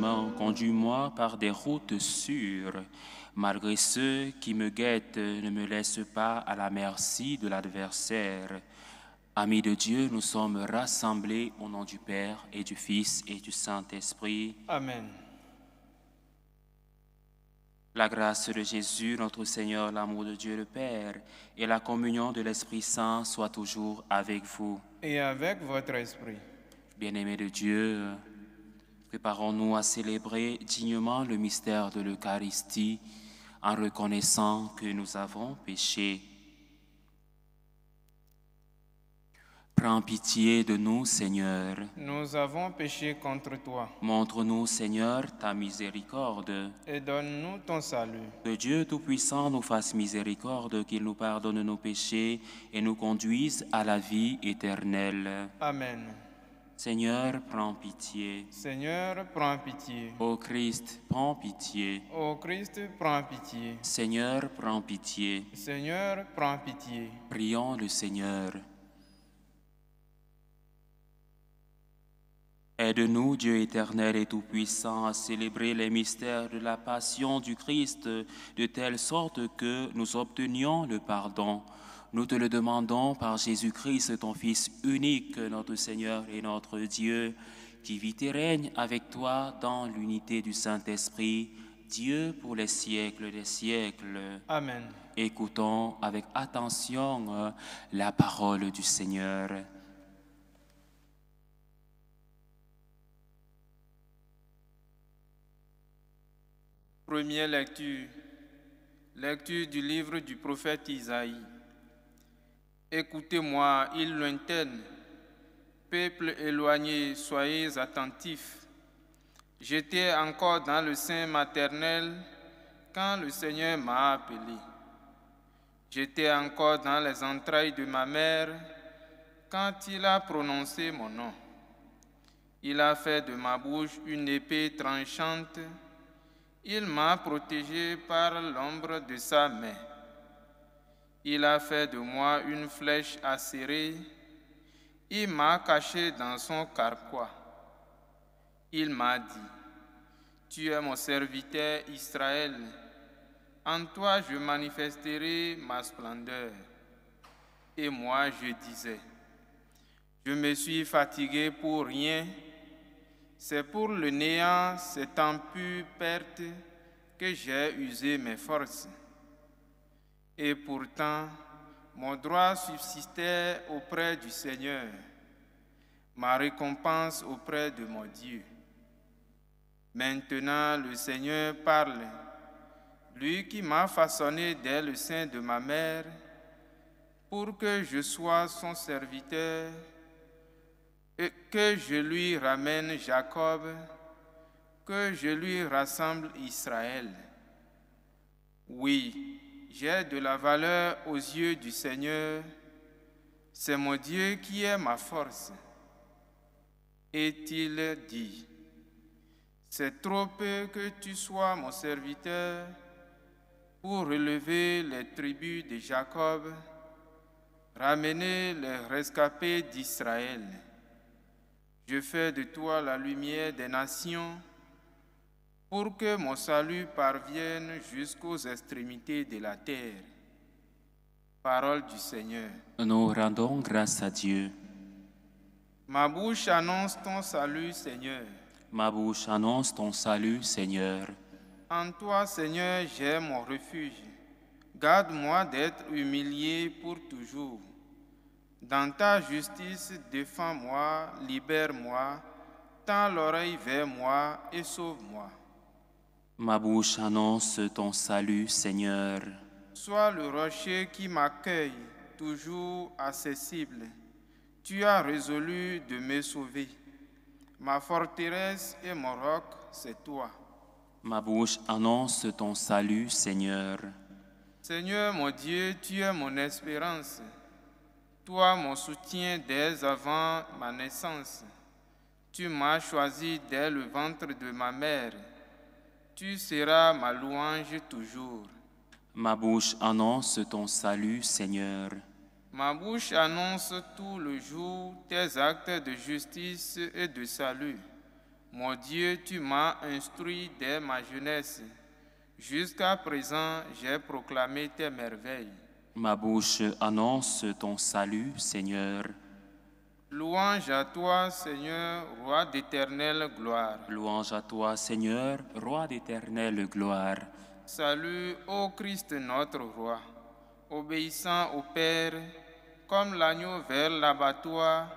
chemin, conduis-moi par des routes sûres. Malgré ceux qui me guettent, ne me laisse pas à la merci de l'adversaire. Amis de Dieu, nous sommes rassemblés au nom du Père et du Fils et du Saint-Esprit. Amen. La grâce de Jésus, notre Seigneur, l'amour de Dieu le Père et la communion de l'Esprit Saint soient toujours avec vous. Et avec votre esprit. Bien-aimés de Dieu, préparons-nous à célébrer dignement le mystère de l'Eucharistie en reconnaissant que nous avons péché. Prends pitié de nous, Seigneur. Nous avons péché contre toi. Montre-nous, Seigneur, ta miséricorde. Et donne-nous ton salut. Que Dieu Tout-Puissant nous fasse miséricorde, qu'il nous pardonne nos péchés et nous conduise à la vie éternelle. Amen. Seigneur, prends pitié. Seigneur, prends pitié. Ô Christ, prends pitié. Ô Christ, prends pitié. Seigneur, prends pitié. Seigneur, prends pitié. Prions le Seigneur. Aide-nous, Dieu éternel et tout-puissant, à célébrer les mystères de la passion du Christ, de telle sorte que nous obtenions le pardon. Nous te le demandons par Jésus-Christ, ton Fils unique, notre Seigneur et notre Dieu, qui vit et règne avec toi dans l'unité du Saint-Esprit, Dieu pour les siècles des siècles. Amen. Écoutons avec attention la parole du Seigneur. Première lecture. Lecture du livre du prophète Isaïe. Écoutez-moi, îles lointaines, peuple éloigné, soyez attentifs. J'étais encore dans le sein maternel quand le Seigneur m'a appelé. J'étais encore dans les entrailles de ma mère quand il a prononcé mon nom. Il a fait de ma bouche une épée tranchante. Il m'a protégé par l'ombre de sa main. Il a fait de moi une flèche acérée. Il m'a caché dans son carquois. Il m'a dit, tu es mon serviteur Israël. En toi je manifesterai ma splendeur. Et moi je disais, je me suis fatigué pour rien. C'est pour le néant, c'est en pure perte que j'ai usé mes forces. Et pourtant, mon droit subsistait auprès du Seigneur, ma récompense auprès de mon Dieu. Maintenant, le Seigneur parle, lui qui m'a façonné dès le sein de ma mère, pour que je sois son serviteur, et que je lui ramène Jacob, que je lui rassemble Israël. Oui, j'ai de la valeur aux yeux du Seigneur, c'est mon Dieu qui est ma force. Et-il dit, c'est trop peu que tu sois mon serviteur pour relever les tribus de Jacob, ramener les rescapés d'Israël. Je fais de toi la lumière des nations, pour que mon salut parvienne jusqu'aux extrémités de la terre. Parole du Seigneur. Nous rendons grâce à Dieu. Ma bouche annonce ton salut, Seigneur. Ma bouche annonce ton salut, Seigneur. En toi, Seigneur, j'ai mon refuge. Garde-moi d'être humilié pour toujours. Dans ta justice, défends-moi, libère-moi, tends l'oreille vers moi et sauve-moi. Ma bouche annonce ton salut, Seigneur. Sois le rocher qui m'accueille, toujours accessible. Tu as résolu de me sauver. Ma forteresse et mon roc, c'est toi. Ma bouche annonce ton salut, Seigneur. Seigneur mon Dieu, tu es mon espérance. Toi, mon soutien dès avant ma naissance. Tu m'as choisi dès le ventre de ma mère. Tu seras ma louange toujours. Ma bouche annonce ton salut, Seigneur. Ma bouche annonce tout le jour tes actes de justice et de salut. Mon Dieu, tu m'as instruit dès ma jeunesse. Jusqu'à présent, j'ai proclamé tes merveilles. Ma bouche annonce ton salut, Seigneur. Louange à toi, Seigneur, roi d'éternelle gloire. Louange à toi, Seigneur, roi d'éternelle gloire. Salut, ô Christ notre roi, obéissant au Père, comme l'agneau vers l'abattoir,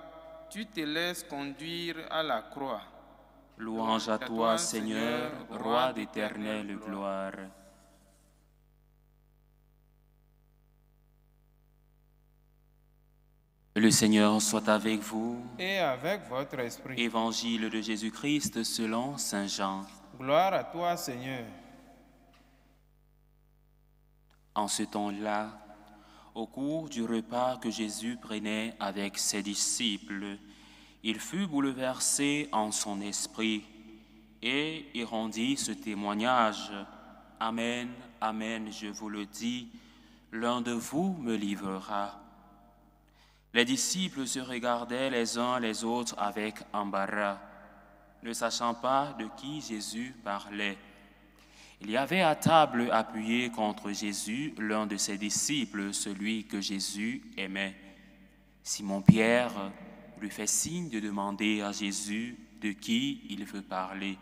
tu te laisses conduire à la croix. Louange à toi, Seigneur, roi d'éternelle gloire. Le Seigneur soit avec vous. Et avec votre esprit. Évangile de Jésus-Christ selon saint Jean. Gloire à toi, Seigneur. En ce temps-là, au cours du repas que Jésus prenait avec ses disciples, il fut bouleversé en son esprit et il rendit ce témoignage. Amen, amen, je vous le dis, l'un de vous me livrera. Les disciples se regardaient les uns les autres avec embarras, ne sachant pas de qui Jésus parlait. Il y avait à table appuyé contre Jésus l'un de ses disciples, celui que Jésus aimait. Simon-Pierre lui fait signe de demander à Jésus de qui il veut parler.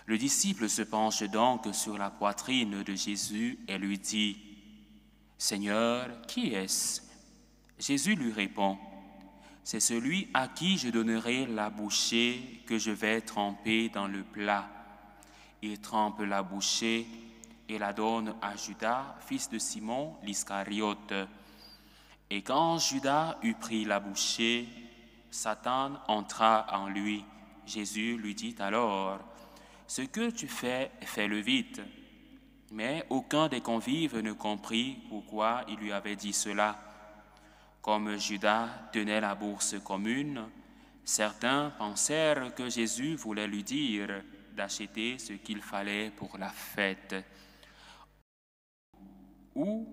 Le disciple se penche donc sur la poitrine de Jésus et lui dit, « Seigneur, qui est-ce » Jésus lui répond, « C'est celui à qui je donnerai la bouchée que je vais tremper dans le plat. » Il trempe la bouchée et la donne à Judas, fils de Simon l'Iscariote. Et quand Judas eut pris la bouchée, Satan entra en lui. Jésus lui dit alors, « Ce que tu fais, fais-le vite. » Mais aucun des convives ne comprit pourquoi il lui avait dit cela. Comme Judas tenait la bourse commune, certains pensèrent que Jésus voulait lui dire d'acheter ce qu'il fallait pour la fête ou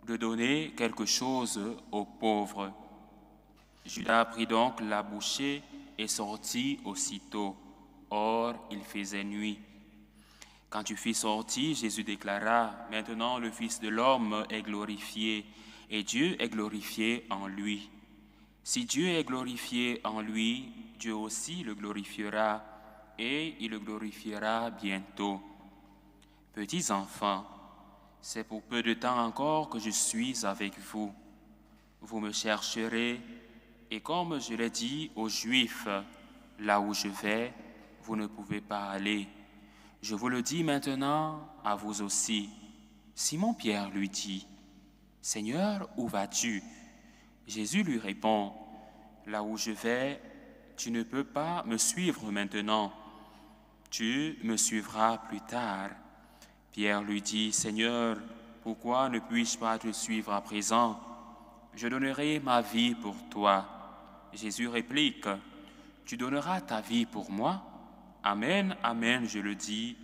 de donner quelque chose aux pauvres. Judas prit donc la bouchée et sortit aussitôt. Or, il faisait nuit. Quand il fut sorti, Jésus déclara, « Maintenant le Fils de l'homme est glorifié, et Dieu est glorifié en lui. Si Dieu est glorifié en lui, Dieu aussi le glorifiera, et il le glorifiera bientôt. Petits enfants, c'est pour peu de temps encore que je suis avec vous. Vous me chercherez, et comme je l'ai dit aux Juifs, là où je vais, vous ne pouvez pas aller. Je vous le dis maintenant à vous aussi. » Simon-Pierre lui dit, « Seigneur, où vas-tu » Jésus lui répond, « Là où je vais, tu ne peux pas me suivre maintenant. Tu me suivras plus tard. » Pierre lui dit, « Seigneur, pourquoi ne puis-je pas te suivre à présent? Je donnerai ma vie pour toi. » Jésus réplique, « Tu donneras ta vie pour moi? Amen, amen, je le dis.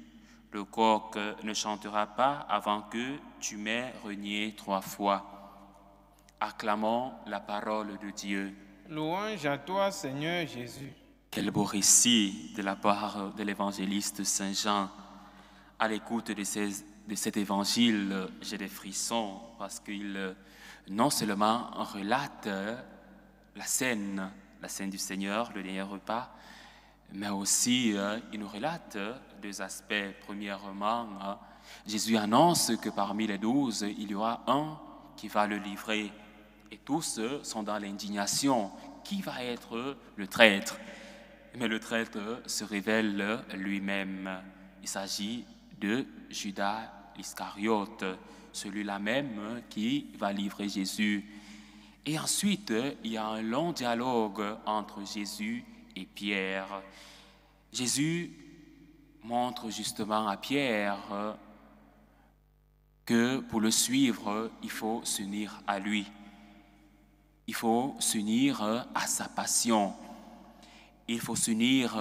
Le coq ne chantera pas avant que tu m'aies renié 3 fois. » Acclamons la parole de Dieu. Louange à toi, Seigneur Jésus. Quel beau récit de la part de l'évangéliste Saint Jean. À l'écoute de cet évangile, j'ai des frissons parce qu'il non seulement relate la scène du Seigneur, le dernier repas, mais aussi il nous relate 2 aspects. Premièrement, Jésus annonce que parmi les 12, il y aura un qui va le livrer. Et tous sont dans l'indignation. Qui va être le traître? Mais le traître se révèle lui-même. Il s'agit de Judas l'Iscariote, celui-là même qui va livrer Jésus. Et ensuite, il y a un long dialogue entre Jésus et Pierre. Jésus montre justement à Pierre que pour le suivre, il faut s'unir à lui. Il faut s'unir à sa passion. Il faut s'unir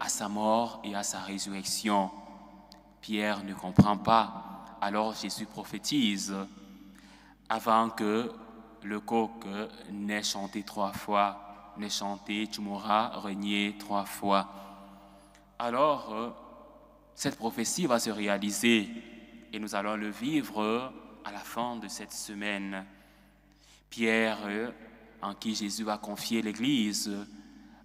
à sa mort et à sa résurrection. Pierre ne comprend pas. Alors Jésus prophétise. Avant que le coq n'ait chanté 3 fois, n'ait chanté, tu m'auras renié 3 fois. alors cette prophétie va se réaliser et nous allons le vivre à la fin de cette semaine. Pierre, en qui Jésus a confié l'Église,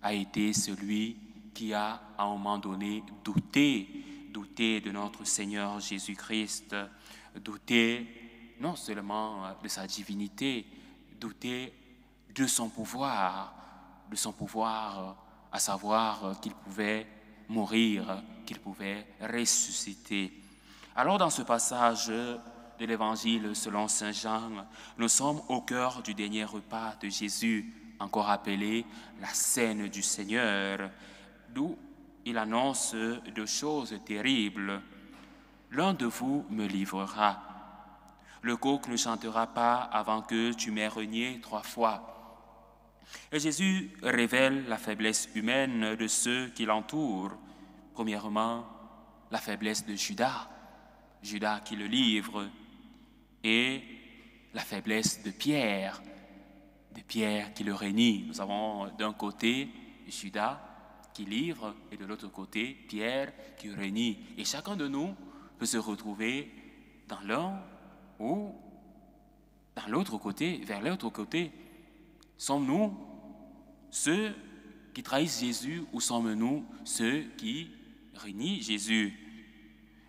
a été celui qui a, à un moment donné, douté de notre Seigneur Jésus-Christ, douté non seulement de sa divinité, douté de son pouvoir, à savoir qu'il pouvait mourir, qu'il pouvait ressusciter. Alors dans ce passage de l'Évangile selon saint Jean, nous sommes au cœur du dernier repas de Jésus, encore appelé la scène du Seigneur, d'où il annonce deux choses terribles. L'un de vous me livrera. Le coq ne chantera pas avant que tu m'aies renié 3 fois. Et Jésus révèle la faiblesse humaine de ceux qui l'entourent. Premièrement, la faiblesse de Judas qui le livre, et la faiblesse de Pierre qui le renie. Nous avons d'un côté Judas qui livre et de l'autre côté Pierre qui renie. Et chacun de nous peut se retrouver dans l'un ou dans l'autre côté, vers l'autre côté. Sommes-nous ceux qui trahissent Jésus ou sommes-nous ceux qui renient Jésus?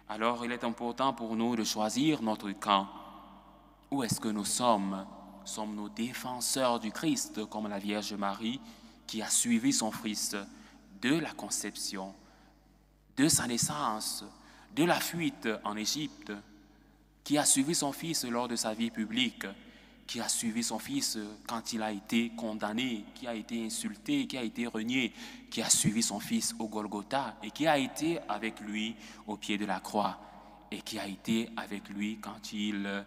Alors il est important pour nous de choisir notre camp. Où est-ce que nous sommes? Sommes-nous défenseurs du Christ comme la Vierge Marie qui a suivi son Fils de la conception, de sa naissance, de la fuite en Égypte, qui a suivi son Fils lors de sa vie publique, qui a suivi son Fils quand il a été condamné, qui a été insulté, qui a été renié, qui a suivi son Fils au Golgotha et qui a été avec lui au pied de la croix et qui a été avec lui quand il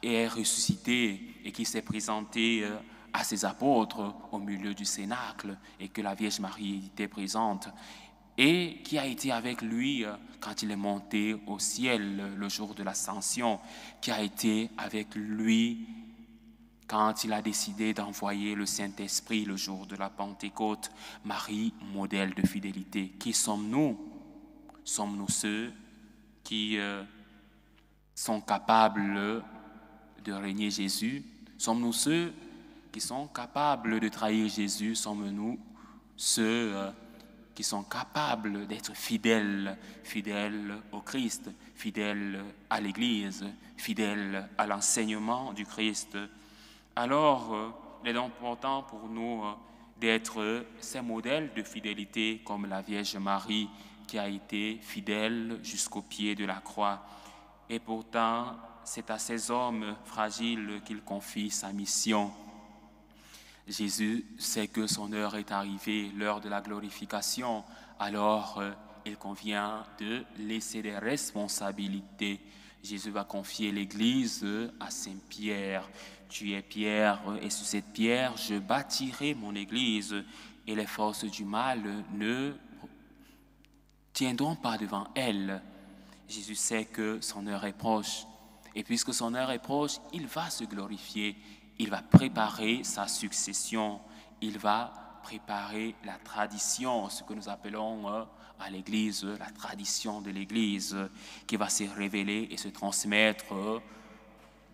est ressuscité et qui s'est présenté à ses apôtres au milieu du cénacle et que la Vierge Marie était présente et qui a été avec lui quand il est monté au ciel le jour de l'ascension, qui a été avec lui quand il a décidé d'envoyer le Saint-Esprit le jour de la Pentecôte. Marie, modèle de fidélité. Qui sommes-nous? Sommes-nous ceux qui sont capables de régner Jésus? Sommes-nous ceux qui sont capables de trahir Jésus? Sommes-nous ceux qui sont capables d'être fidèles au Christ, fidèles à l'Église, fidèles à l'enseignement du Christ? Alors, il est important pour nous d'être ces modèles de fidélité comme la Vierge Marie qui a été fidèle jusqu'au pied de la croix. Et pourtant, c'est à ces hommes fragiles qu'il confie sa mission. Jésus sait que son heure est arrivée, l'heure de la glorification. Alors, il convient de laisser des responsabilités. Jésus va confier l'Église à Saint Pierre. Tu es Pierre, et sur cette pierre, je bâtirai mon Église, et les forces du mal ne tiendront pas devant elle. Jésus sait que son heure est proche. Et puisque son heure est proche, il va se glorifier. Il va préparer sa succession. Il va préparer la tradition, ce que nous appelons à l'Église, la tradition de l'Église, qui va se révéler et se transmettre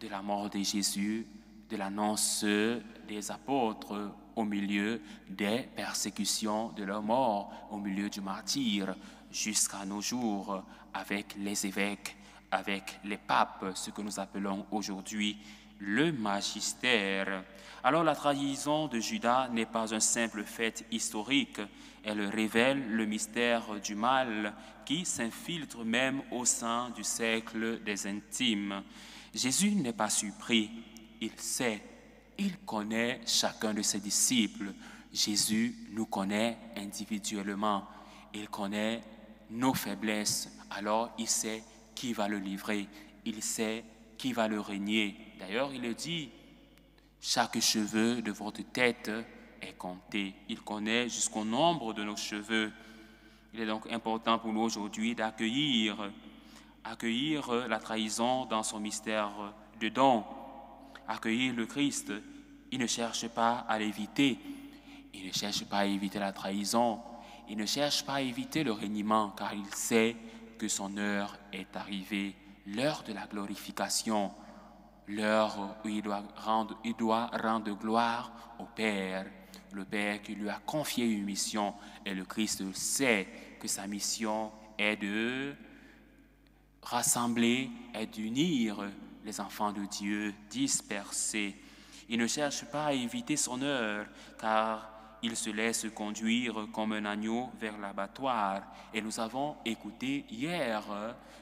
de la mort de Jésus, de l'annonce des apôtres au milieu des persécutions de leur mort, au milieu du martyre, jusqu'à nos jours, avec les évêques, avec les papes, ce que nous appelons aujourd'hui le magistère. Alors la trahison de Judas n'est pas un simple fait historique, elle révèle le mystère du mal qui s'infiltre même au sein du cercle des intimes. Jésus n'est pas surpris, il sait, il connaît chacun de ses disciples. Jésus nous connaît individuellement, il connaît nos faiblesses, alors il sait qui va le livrer, il sait qui va le régner. D'ailleurs, il le dit, chaque cheveu de votre tête est compté. Il connaît jusqu'au nombre de nos cheveux. Il est donc important pour nous aujourd'hui d'accueillir la trahison dans son mystère de don, accueillir le Christ. Il ne cherche pas à l'éviter, il ne cherche pas à éviter la trahison, Il ne cherche pas à éviter le reniement car il sait que son heure est arrivée, l'heure de la glorification, l'heure où il doit rendre gloire au Père, le Père qui lui a confié une mission. Et le Christ sait que sa mission est de rassembler et d'unir les enfants de Dieu dispersés. Il ne cherche pas à éviter son heure, car il se laisse conduire comme un agneau vers l'abattoir. Et nous avons écouté hier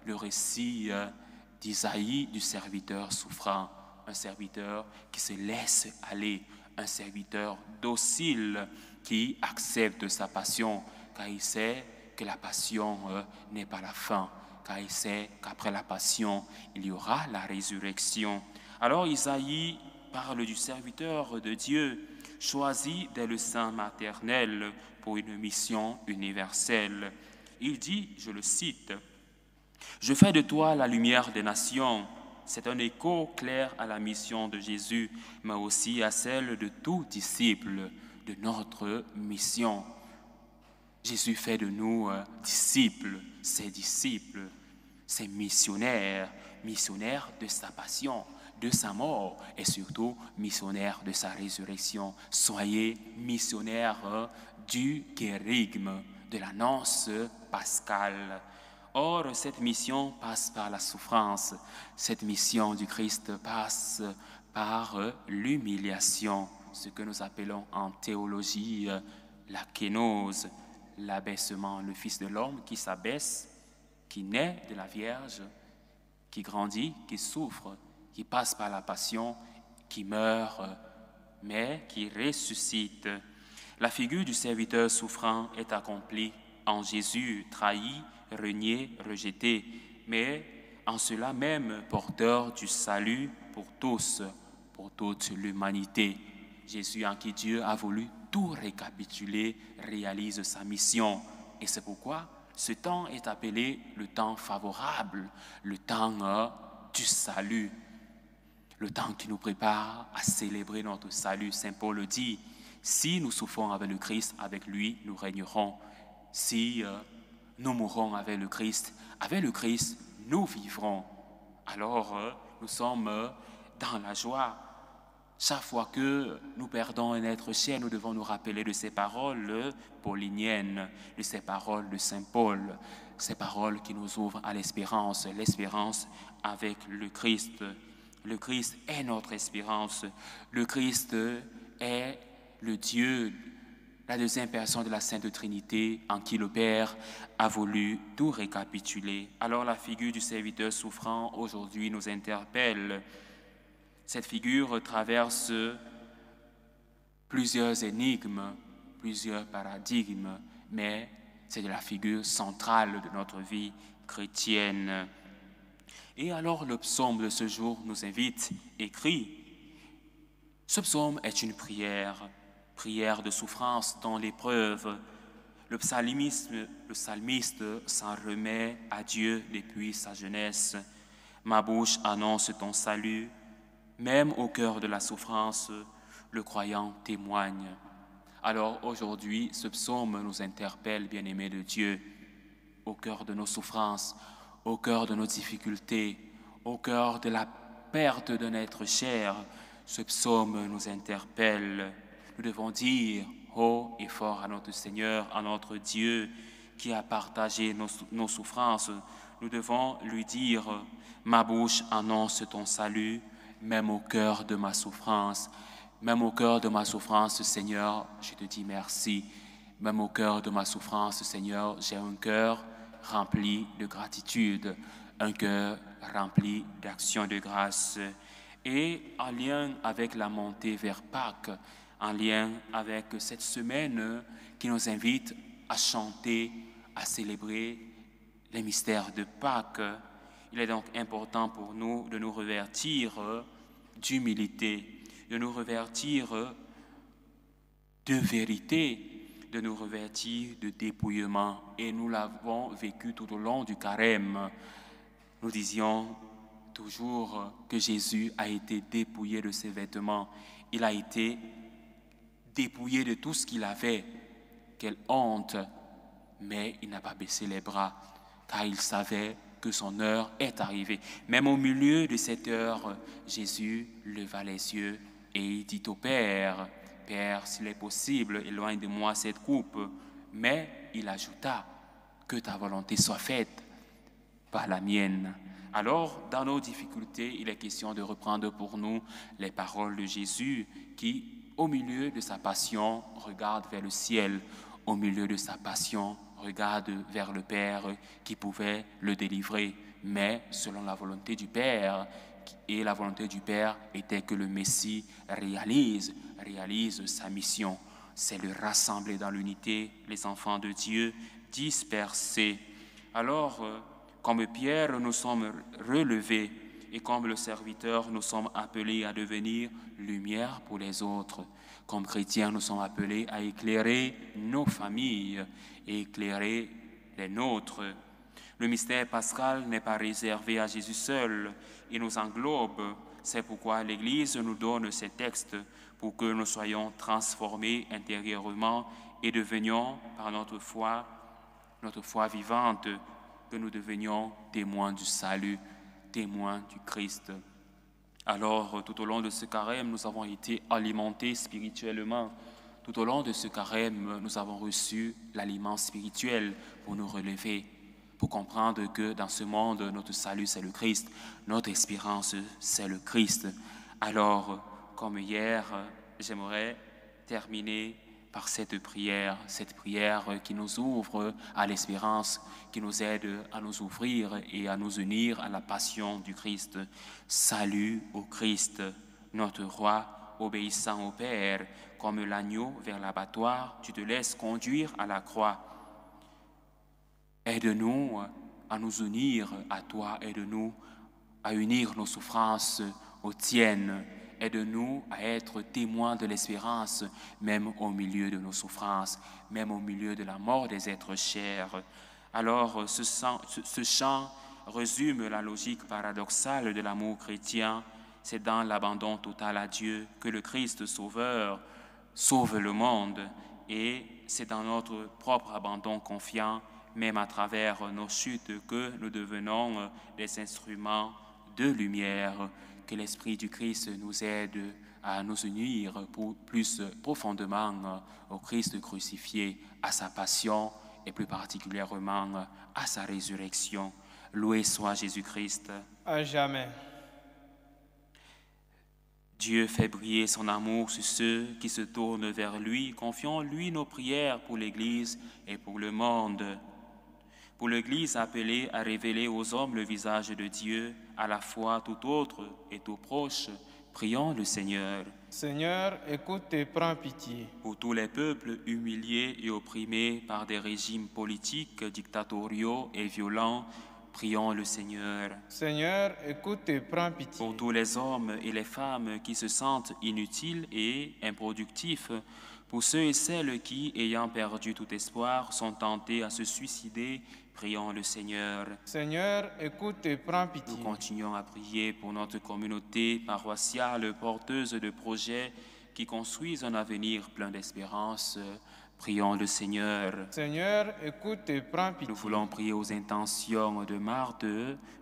le récit d'Isaïe du serviteur souffrant, un serviteur qui se laisse aller, un serviteur docile qui accepte sa passion, car il sait que la passion n'est pas la fin, car il sait qu'après la passion, il y aura la résurrection. Alors Isaïe parle du serviteur de Dieu, choisi dès le sein maternel pour une mission universelle. Il dit, je le cite, « Je fais de toi la lumière des nations ». C'est un écho clair à la mission de Jésus, mais aussi à celle de tout disciple de notre mission. Jésus fait de nous disciples, ses missionnaires, missionnaires de sa passion, de sa mort et surtout missionnaires de sa résurrection. Soyez missionnaires du kérygme, de l'annonce pascale. Or, cette mission passe par la souffrance. Cette mission du Christ passe par l'humiliation, ce que nous appelons en théologie la kénose, l'abaissement, le Fils de l'homme qui s'abaisse, qui naît de la Vierge, qui grandit, qui souffre, qui passe par la passion, qui meurt, mais qui ressuscite. La figure du serviteur souffrant est accomplie en Jésus, trahi, renié, rejeté, mais en cela même porteur du salut pour tous, pour toute l'humanité. Jésus, en qui Dieu a voulu tout récapituler, réalise sa mission. Et c'est pourquoi ce temps est appelé le temps favorable, le temps du salut, le temps qui nous prépare à célébrer notre salut. Saint Paul le dit, si nous souffrons avec le Christ, avec lui, nous régnerons. Si nous mourrons avec le Christ, nous vivrons. Alors, nous sommes dans la joie. Chaque fois que nous perdons un être cher, nous devons nous rappeler de ces paroles pauliniennes, de ces paroles de Saint Paul, ces paroles qui nous ouvrent à l'espérance, l'espérance avec le Christ. Le Christ est notre espérance. Le Christ est le Dieu, la deuxième personne de la Sainte Trinité, en qui le Père a voulu tout récapituler. Alors la figure du serviteur souffrant aujourd'hui nous interpelle. Cette figure traverse plusieurs énigmes, plusieurs paradigmes, mais c'est la figure centrale de notre vie chrétienne. Et alors le psaume de ce jour nous invite, écrit. Ce psaume est une prière de souffrance dans l'épreuve. Le psalmiste s'en remet à Dieu depuis sa jeunesse. Ma bouche annonce ton salut. Même au cœur de la souffrance, le croyant témoigne. Alors aujourd'hui, ce psaume nous interpelle, bien-aimés de Dieu, au cœur de nos souffrances, au cœur de nos difficultés, au cœur de la perte d'un être cher. Ce psaume nous interpelle. Nous devons dire haut et fort à notre Seigneur, à notre Dieu, qui a partagé nos souffrances. Nous devons lui dire, ma bouche annonce ton salut, même au cœur de ma souffrance. Même au cœur de ma souffrance, Seigneur, je te dis merci. Même au cœur de ma souffrance, Seigneur, j'ai un cœur rempli de gratitude, un cœur rempli d'actions de grâce. Et en lien avec la montée vers Pâques, en lien avec cette semaine qui nous invite à chanter, à célébrer les mystères de Pâques, il est donc important pour nous de nous revêtir d'humilité, de nous revêtir de vérité, de nous revêtir de dépouillement. Et nous l'avons vécu tout au long du carême. Nous disions toujours que Jésus a été dépouillé de ses vêtements. Il a été dépouillé de tout ce qu'il avait. Quelle honte mais il n'a pas baissé les bras, car il savait que son heure est arrivée. Même au milieu de cette heure, Jésus leva les yeux et il dit au Père, « Père, s'il est possible, éloigne de moi cette coupe. » Mais il ajouta, « Que ta volonté soit faite, pas la mienne. » Alors, dans nos difficultés, il est question de reprendre pour nous les paroles de Jésus qui, au milieu de sa passion, regarde vers le ciel, au milieu de sa passion, regarde vers le Père qui pouvait le délivrer, mais selon la volonté du Père. Et la volonté du Père était que le Messie réalise sa mission. C'est de rassembler dans l'unité les enfants de Dieu dispersés. Alors, comme Pierre, nous sommes relevés et comme le serviteur, nous sommes appelés à devenir lumière pour les autres. Comme chrétiens, nous sommes appelés à éclairer nos familles et éclairer les nôtres. Le mystère pascal n'est pas réservé à Jésus seul, il nous englobe. C'est pourquoi l'Église nous donne ces textes pour que nous soyons transformés intérieurement et devenions, par notre foi vivante, que nous devenions témoins du salut, témoins du Christ. Alors, tout au long de ce carême, nous avons été alimentés spirituellement. Tout au long de ce carême, nous avons reçu l'aliment spirituel pour nous relever, pour comprendre que dans ce monde, notre salut, c'est le Christ, notre espérance, c'est le Christ. Alors, comme hier, j'aimerais terminer par cette prière qui nous ouvre à l'espérance, qui nous aide à nous ouvrir et à nous unir à la passion du Christ. Salut au Christ, notre roi, obéissant au Père, comme l'agneau vers l'abattoir, tu te laisses conduire à la croix. Aide-nous à nous unir à toi, aide-nous à unir nos souffrances aux tiennes. Aide-nous à être témoins de l'espérance, même au milieu de nos souffrances, même au milieu de la mort des êtres chers. Alors, ce chant résume la logique paradoxale de l'amour chrétien. C'est dans l'abandon total à Dieu que le Christ Sauveur sauve le monde. Et c'est dans notre propre abandon confiant, même à travers nos chutes, que nous devenons des instruments de lumière. Que l'Esprit du Christ nous aide à nous unir plus profondément au Christ crucifié, à sa passion et plus particulièrement à sa résurrection. Loué soit Jésus-Christ. À jamais. Dieu fait briller son amour sur ceux qui se tournent vers lui. Confions-lui nos prières pour l'Église et pour le monde. Pour l'Église appelée à révéler aux hommes le visage de Dieu, à la fois tout autre et tout proche, prions le Seigneur. Seigneur, écoute et prends pitié. Pour tous les peuples humiliés et opprimés par des régimes politiques, dictatoriaux et violents, prions le Seigneur. Seigneur, écoute et prends pitié. Pour tous les hommes et les femmes qui se sentent inutiles et improductifs, pour ceux et celles qui, ayant perdu tout espoir, sont tentés à se suicider, prions le Seigneur. Seigneur, écoute et prends pitié. Nous continuons à prier pour notre communauté paroissiale porteuse de projets qui construisent un avenir plein d'espérance. Prions le Seigneur. Seigneur, écoute et prends pitié. Nous voulons prier aux intentions de Marthe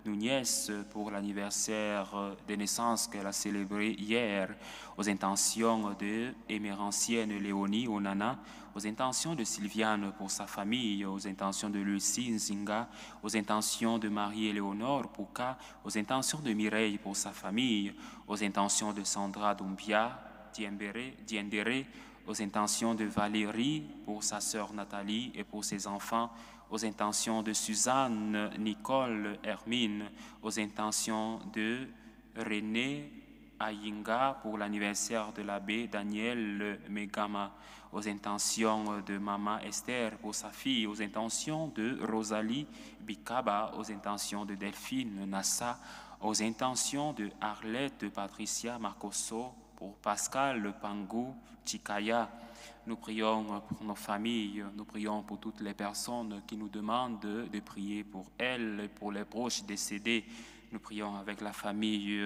Nunez pour l'anniversaire de naissance qu'elle a célébré hier, aux intentions de émérancienne Léonie Onana, aux intentions de Sylviane pour sa famille, aux intentions de Lucie Nzinga, aux intentions de Marie-Éléonore Pouka, aux intentions de Mireille pour sa famille, aux intentions de Sandra Doumbia, Diendere, aux intentions de Valérie pour sa sœur Nathalie et pour ses enfants, aux intentions de Suzanne, Nicole, Hermine, aux intentions de René Ayinga pour l'anniversaire de l'abbé Daniel Megama, aux intentions de Maman Esther pour sa fille, aux intentions de Rosalie Bikaba, aux intentions de Delphine Nassa, aux intentions de Arlette Patricia Marcosso, pour Pascal Pangou Chikaya. Nous prions pour nos familles, nous prions pour toutes les personnes qui nous demandent de prier pour elles, pour les proches décédés. Nous prions avec la famille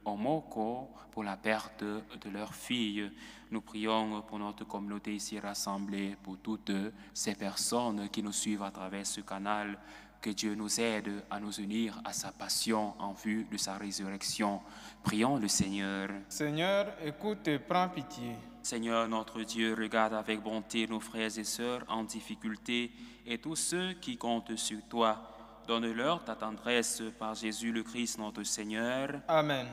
Omoko pour la perte de leur fille. Nous prions pour notre communauté ici rassemblée, pour toutes ces personnes qui nous suivent à travers ce canal. Que Dieu nous aide à nous unir à sa passion en vue de sa résurrection. Prions le Seigneur. Seigneur, écoute et prends pitié. Seigneur notre Dieu, regarde avec bonté nos frères et sœurs en difficulté et tous ceux qui comptent sur toi. Donne-leur ta tendresse par Jésus le Christ notre Seigneur. Amen.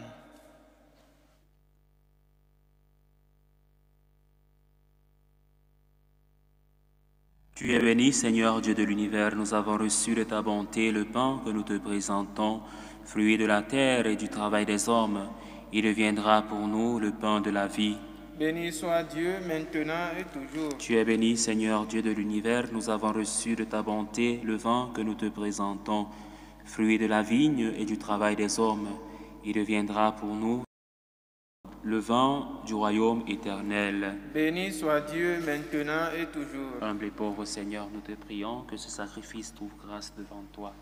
Tu es béni, Seigneur Dieu de l'univers, nous avons reçu de ta bonté le pain que nous te présentons, fruit de la terre et du travail des hommes. Il deviendra pour nous le pain de la vie. Béni soit Dieu maintenant et toujours. Tu es béni, Seigneur Dieu de l'univers, nous avons reçu de ta bonté le vin que nous te présentons, fruit de la vigne et du travail des hommes. Il deviendra pour nous le vin du royaume éternel. Béni soit Dieu maintenant et toujours. Humble et pauvre Seigneur, nous te prions que ce sacrifice trouve grâce devant toi.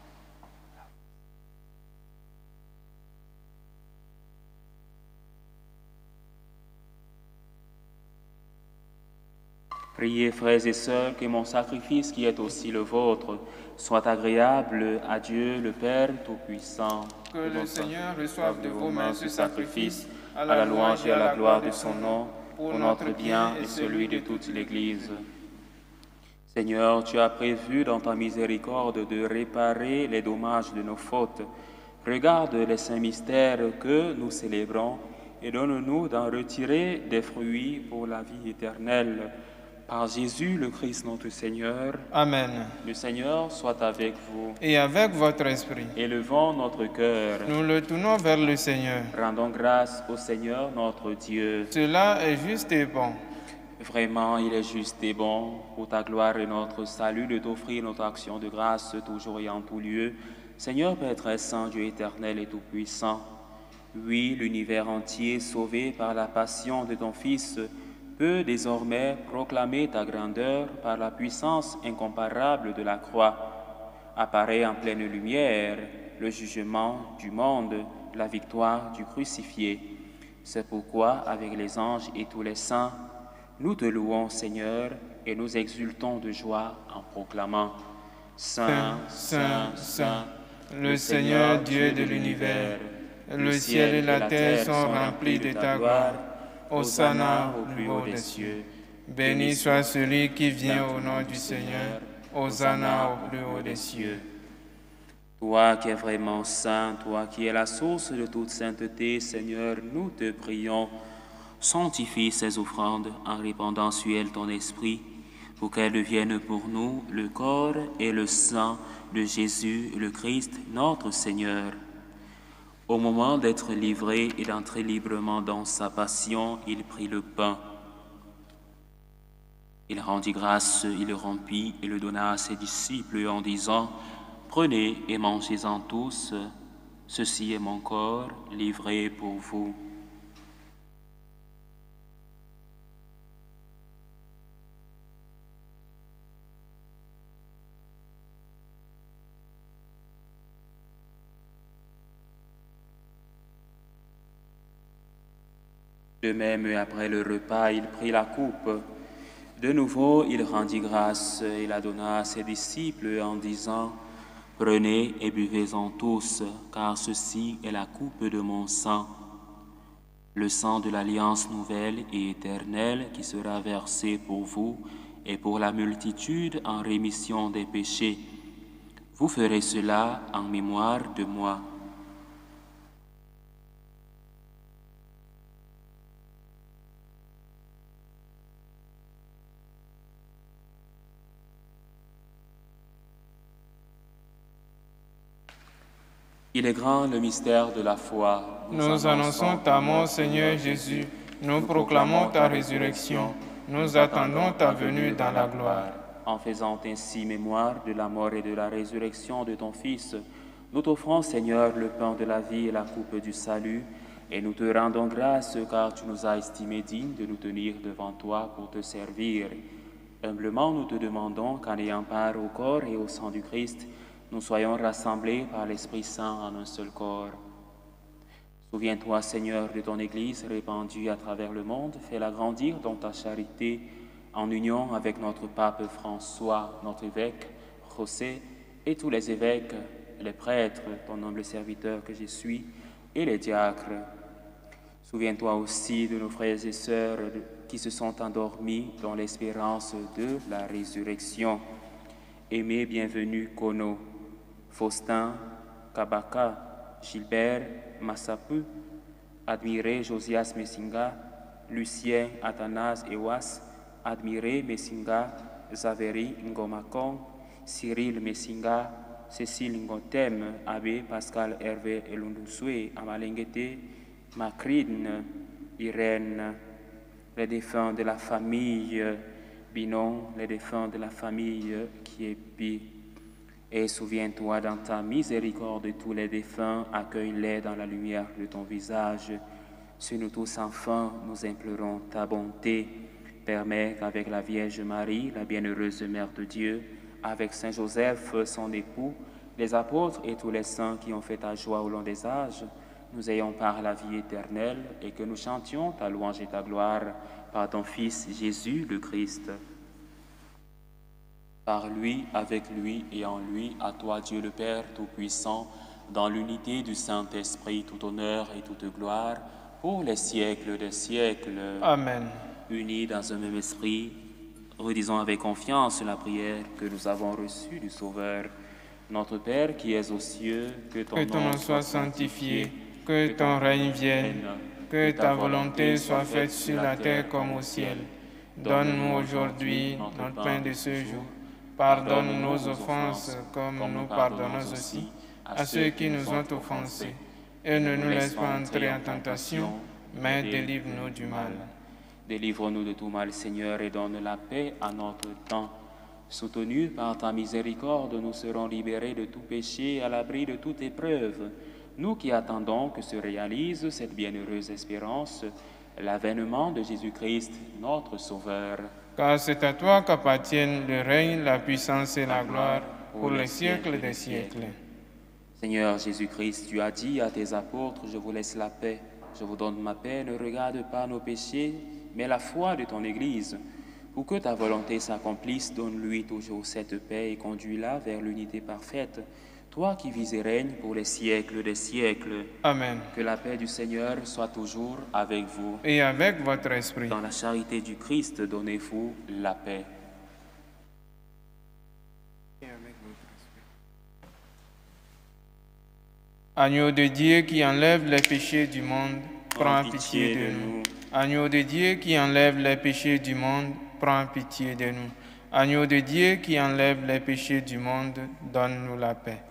Priez, frères et sœurs, que mon sacrifice, qui est aussi le vôtre, soit agréable à Dieu le Père Tout-Puissant. Que le Seigneur reçoive de vos mains ce sacrifice, à la louange et à la gloire de son nom, pour notre bien et celui de toute l'Église. Seigneur, tu as prévu dans ta miséricorde de réparer les dommages de nos fautes. Regarde les saints mystères que nous célébrons et donne-nous d'en retirer des fruits pour la vie éternelle. Par Jésus le Christ notre Seigneur. Amen. Le Seigneur soit avec vous. Et avec votre esprit. Élevons notre cœur. Nous le tournons vers le Seigneur. Rendons grâce au Seigneur notre Dieu. Cela est juste et bon. Vraiment, il est juste et bon, pour ta gloire et notre salut, de t'offrir notre action de grâce toujours et en tout lieu. Seigneur Père très saint, Dieu éternel et tout-puissant, oui, l'univers entier, sauvé par la passion de ton Fils, peut désormais proclamer ta grandeur par la puissance incomparable de la croix. Apparaît en pleine lumière le jugement du monde, la victoire du crucifié. C'est pourquoi, avec les anges et tous les saints, nous te louons, Seigneur, et nous exultons de joie en proclamant « Saint, Saint, Saint, le Seigneur Dieu de l'univers, le ciel et la terre sont remplis de ta gloire. Hosanna au plus haut des cieux. Béni soit celui qui vient au nom du Seigneur. Hosanna au plus haut des cieux. » Toi qui es vraiment saint, toi qui es la source de toute sainteté, Seigneur, nous te prions. Sanctifie ces offrandes en répandant sur elles ton esprit, pour qu'elles deviennent pour nous le corps et le sang de Jésus, le Christ, notre Seigneur. Au moment d'être livré et d'entrer librement dans sa passion, il prit le pain. Il rendit grâce, il le rompit et le donna à ses disciples en disant « Prenez et mangez-en tous, ceci est mon corps livré pour vous. » De même, après le repas, il prit la coupe. De nouveau, il rendit grâce et la donna à ses disciples en disant « Prenez et buvez-en tous, car ceci est la coupe de mon sang, le sang de l'alliance nouvelle et éternelle qui sera versé pour vous et pour la multitude en rémission des péchés. Vous ferez cela en mémoire de moi. » Il est grand le mystère de la foi. Nous annonçons ta mort, Seigneur Jésus. Nous proclamons ta résurrection. Nous attendons ta venue dans la gloire. En faisant ainsi mémoire de la mort et de la résurrection de ton Fils, nous t'offrons, Seigneur, le pain de la vie et la coupe du salut, et nous te rendons grâce car tu nous as estimés dignes de nous tenir devant toi pour te servir. Humblement, nous te demandons qu'en ayant part au corps et au sang du Christ, nous soyons rassemblés par l'Esprit Saint en un seul corps. Souviens-toi, Seigneur, de ton Église répandue à travers le monde. Fais-la grandir dans ta charité, en union avec notre pape François, notre évêque José, et tous les évêques, les prêtres, ton humble serviteur que je suis, et les diacres. Souviens-toi aussi de nos frères et sœurs qui se sont endormis dans l'espérance de la résurrection. Aimé, bienvenue, Kono, Faustin, Kabaka, Gilbert, Massapu, admiré Josias Messinga, Lucien, Athanase Ewas, admiré Messinga, Zaveri Ngomakong, Cyril Messinga, Cécile Ngotem, Abbé Pascal Hervé Elunduswe, Amalengete, Macrine, Irène, les défunts de la famille Binon, les défunts de la famille Kiepi. Et souviens-toi dans ta miséricorde de tous les défunts, accueille-les dans la lumière de ton visage. Sur nous tous enfin, nous implorons ta bonté. Permets qu'avec la Vierge Marie, la bienheureuse Mère de Dieu, avec Saint Joseph, son époux, les apôtres et tous les saints qui ont fait ta joie au long des âges, nous ayons part à la vie éternelle et que nous chantions ta louange et ta gloire par ton Fils Jésus le Christ. Par lui, avec lui et en lui, à toi Dieu le Père Tout-Puissant, dans l'unité du Saint-Esprit, tout honneur et toute gloire, pour les siècles des siècles. Amen. Unis dans un même esprit, redisons avec confiance la prière que nous avons reçue du Sauveur. Notre Père qui es aux cieux, que ton nom soit sanctifié, que ton règne vienne, que ta volonté soit faite sur la terre comme au ciel. Donne-nous aujourd'hui notre pain de ce jour. Pardonne nos offenses comme nous pardonnons aussi à ceux qui nous ont offensés. Et ne nous laisse pas entrer en tentation, mais délivre-nous du mal. Délivre-nous de tout mal, Seigneur, et donne la paix à notre temps. Soutenus par ta miséricorde, nous serons libérés de tout péché et à l'abri de toute épreuve. Nous qui attendons que se réalise cette bienheureuse espérance, l'avènement de Jésus-Christ, notre Sauveur. Car c'est à toi qu'appartiennent le règne, la puissance et la gloire pour les siècles des siècles. Seigneur Jésus-Christ, tu as dit à tes apôtres, je vous laisse la paix, je vous donne ma paix, ne regarde pas nos péchés, mais la foi de ton Église. Pour que ta volonté s'accomplisse, donne-lui toujours cette paix et conduis-la vers l'unité parfaite. Toi qui vis et règnes pour les siècles des siècles. Amen. Que la paix du Seigneur soit toujours avec vous. Et avec votre esprit. Dans la charité du Christ, donnez-vous la paix. Et avec votre esprit. Agneau de Dieu qui enlève les péchés du monde, prends pitié de nous. Agneau de Dieu qui enlève les péchés du monde, prends pitié de nous. Agneau de Dieu qui enlève les péchés du monde, donne-nous la paix.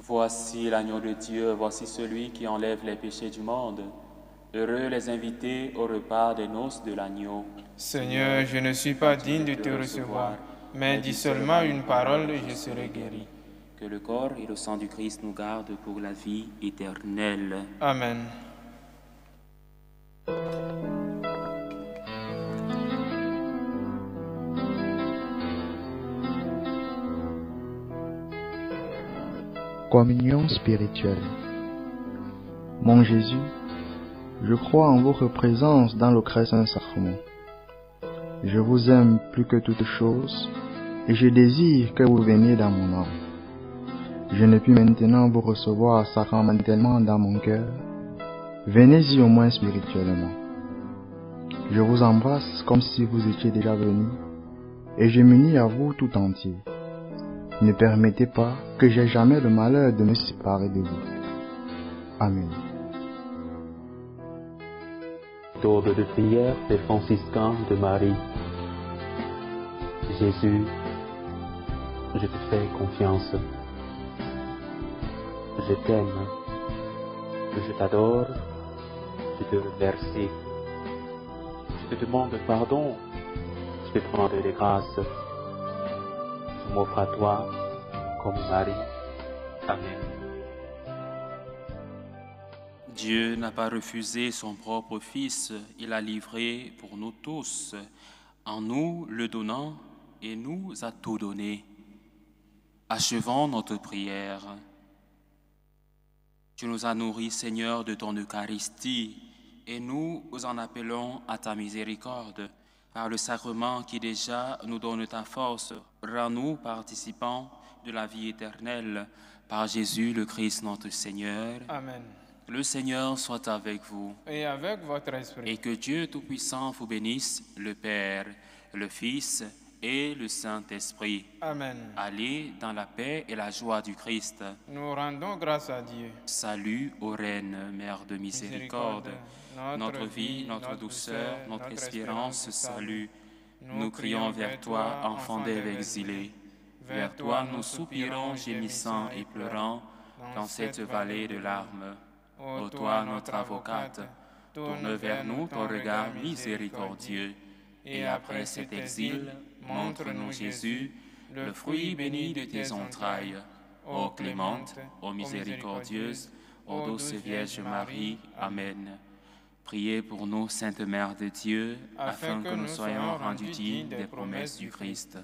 Voici l'agneau de Dieu, voici celui qui enlève les péchés du monde. Heureux les invités au repas des noces de l'agneau. Seigneur, je ne suis pas digne de te recevoir, mais dis seulement une parole et je serai guéri. Que le corps et le sang du Christ nous gardent pour la vie éternelle. Amen. Communion spirituelle. Mon Jésus, je crois en votre présence dans le très saint sacrement. Je vous aime plus que toute chose et je désire que vous veniez dans mon âme. Je ne puis maintenant vous recevoir sacramentellement dans mon cœur. Venez-y au moins spirituellement. Je vous embrasse comme si vous étiez déjà venu et je m'unis à vous tout entier. Ne permettez pas que j'aie jamais le malheur de me séparer de vous. Amen. Tourbe de prière des franciscains de Marie. Jésus, je te fais confiance. Je t'aime. Je t'adore. Je te remercie. Je te demande pardon. Je te demande des grâces. Je m'offre à toi comme Marie. Amen. Dieu n'a pas refusé son propre Fils, il l'a livré pour nous tous, en nous le donnant et nous a tout donné. Achevons notre prière. Tu nous as nourris, Seigneur, de ton Eucharistie, et nous en appelons à ta miséricorde. Par le sacrement qui déjà nous donne ta force, rends-nous participants de la vie éternelle. Par Jésus le Christ notre Seigneur. Amen. Le Seigneur soit avec vous. Et avec votre esprit. Et que Dieu Tout-Puissant vous bénisse, le Père, le Fils et le Saint-Esprit. Amen. Allez dans la paix et la joie du Christ. Nous rendons grâce à Dieu. Salut aux reines, Mère de miséricorde. Notre vie, notre douceur, notre espérance, salut. Nous crions vers toi, enfant d'Ève exilé. Vers toi nous soupirons, gémissant et pleurant, dans cette vallée de larmes. Ô toi, notre avocate, tourne vers nous ton regard miséricordieux. Et après cet exil, montre-nous Jésus, le fruit béni de tes entrailles. Ô clémente, ô miséricordieuse, ô douce Vierge Marie. Amen. Priez pour nous, Sainte Mère de Dieu, afin que nous soyons rendus dignes des promesses du Christ.